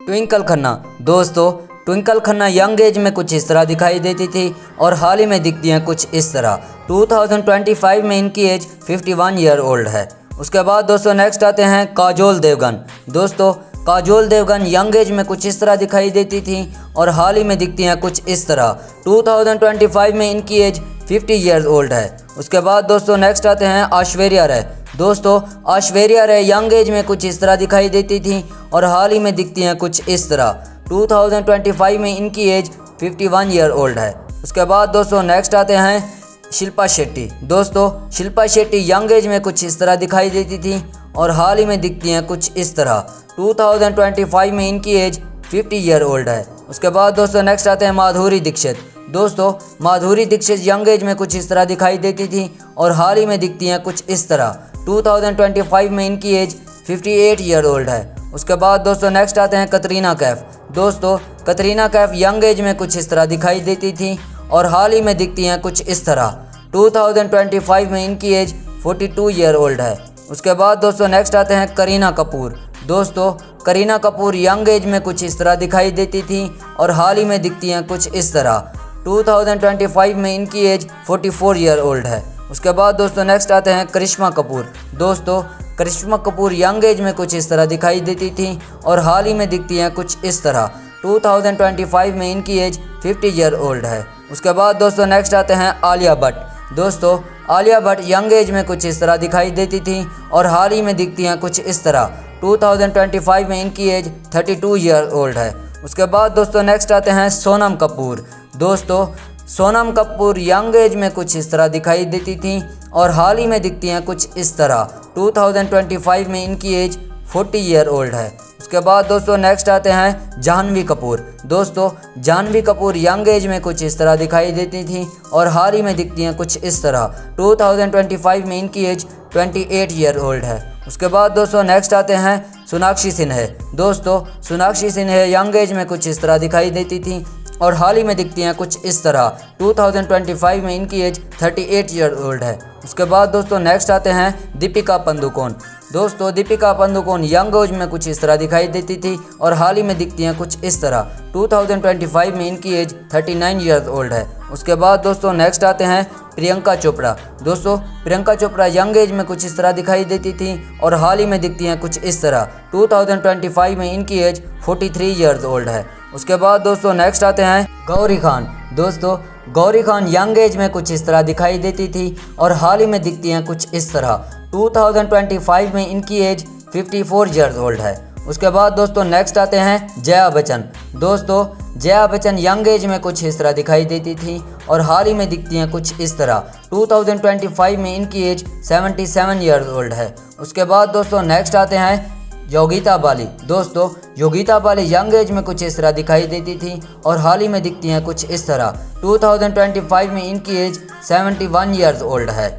ट्विंकल खन्ना। दोस्तों, Twinkle Khanna young age में कुछ इस तरह दिखाई देती थी और हाल ही में दिखती हैं कुछ इस तरह। 2025 में इनकी एज 51 ईयर ओल्ड है। उसके बाद दोस्तों नेक्स्ट आते हैं काजोल देवगन। दोस्तों, काजोल देवगन यंग एज में कुछ इस तरह दिखाई देती थी और हाल ही में दिखती हैं कुछ इस तरह। 2025 में इनकी एज 50 ईयर्स ओल्ड है। उसके बाद दोस्तों नेक्स्ट आते हैं ऐश्वर्या राय। दोस्तों, ऐश्वर्या राय यंग एज में कुछ इस तरह दिखाई देती थी और हाल ही में दिखती हैं कुछ इस तरह। 2025 में इनकी एज 51 ईयर ओल्ड है। उसके बाद दोस्तों नेक्स्ट आते हैं शिल्पा शेट्टी। दोस्तों, शिल्पा शेट्टी यंग एज में कुछ इस तरह दिखाई देती थी और हाल ही में दिखती हैं कुछ इस तरह। 2025 में इनकी एज 50 ईयर ओल्ड है। उसके बाद दोस्तों नेक्स्ट आते हैं माधुरी दीक्षित। दोस्तों, माधुरी दीक्षित यंग एज में कुछ इस तरह दिखाई देती थी और हाल ही में दिखती हैं कुछ इस तरह। 2025 में इनकी एज 58 ईयर ओल्ड है। उसके बाद दोस्तों नेक्स्ट आते हैं कटरीना कैफ। दोस्तों, कटरीना कैफ यंग एज में कुछ इस तरह दिखाई देती थी और हाल ही में दिखती हैं कुछ इस तरह। 2025 में इनकी एज 42 ईयर ओल्ड है। उसके बाद दोस्तों नेक्स्ट आते हैं करीना कपूर। दोस्तों, करीना कपूर यंग एज में कुछ इस तरह दिखाई देती थी और हाल ही में दिखती हैं कुछ इस तरह। 2025 में इनकी एज 44 ईयर ओल्ड है। उसके बाद दोस्तों नेक्स्ट आते हैं करिश्मा कपूर। दोस्तों, करिश्मा कपूर यंग एज में कुछ इस तरह दिखाई देती थी और हाल ही में दिखती हैं कुछ इस तरह। 2025 में इनकी एज 50 ईयर ओल्ड है। उसके बाद दोस्तों नेक्स्ट आते हैं आलिया भट्ट। दोस्तों, आलिया भट्ट यंग एज में कुछ इस तरह दिखाई देती थी और हाल ही में दिखती हैं कुछ इस तरह। 2025 में इनकी एज 32 ईयर ओल्ड है। उसके बाद दोस्तों नेक्स्ट आते हैं सोनम कपूर। दोस्तों, सोनम कपूर यंग एज में कुछ इस तरह दिखाई देती थी और हाल ही में दिखती हैं कुछ इस तरह। 2025 में इनकी एज 40 ईयर ओल्ड है। उसके बाद दोस्तों नेक्स्ट आते हैं जाह्नवी कपूर। दोस्तों, जाह्नवी कपूर यंग एज में कुछ इस तरह दिखाई देती थी और हाल ही में दिखती हैं कुछ इस तरह। 2025 में इनकी एज 28 ईयर ओल्ड है। उसके बाद दोस्तों नेक्स्ट आते हैं सोनाक्षी सिन्हा। दोस्तों, सोनाक्षी सिन्हा यंग एज में कुछ इस तरह दिखाई देती थी और हाल ही में दिखती हैं कुछ इस तरह। 2025 में इनकी एज 38 ईयर ओल्ड है। उसके बाद दोस्तों नेक्स्ट आते हैं दीपिका पादुकोण। दोस्तों, दीपिका पादुकोण यंग एज में कुछ इस तरह दिखाई देती थी और हाल ही में दिखती हैं कुछ इस तरह। 2025 में इनकी एज 39 ईयर ओल्ड है। उसके बाद दोस्तों नेक्स्ट आते हैं प्रियंका चोपड़ा। दोस्तों, प्रियंका चोपड़ा यंग एज में कुछ इस तरह दिखाई देती थी और हाल ही में दिखती हैं कुछ इस तरह। 2025 में इनकी एज 43 ईयर्स ओल्ड है। उसके बाद दोस्तों नेक्स्ट आते हैं गौरी खान। दोस्तों, गौरी खान यंग एज में कुछ इस तरह दिखाई देती थी और हाल ही में दिखती हैं कुछ इस तरह। 2025 में इनकी एज 54 ईयर्स ओल्ड है। उसके बाद दोस्तों नेक्स्ट आते हैं जया बच्चन। दोस्तों, जया बच्चन यंग एज में कुछ इस तरह दिखाई देती थी और हाल ही में दिखती हैं कुछ इस तरह। 2025 में इनकी एज 77 ईयर्स ओल्ड है। उसके बाद दोस्तों नेक्स्ट आते हैं योगिता बाली। दोस्तों, योगिता बाली यंग एज में कुछ इस तरह दिखाई देती थी और हाल ही में दिखती हैं कुछ इस तरह। 2025 में इनकी एज 71 ईयर्स ओल्ड है।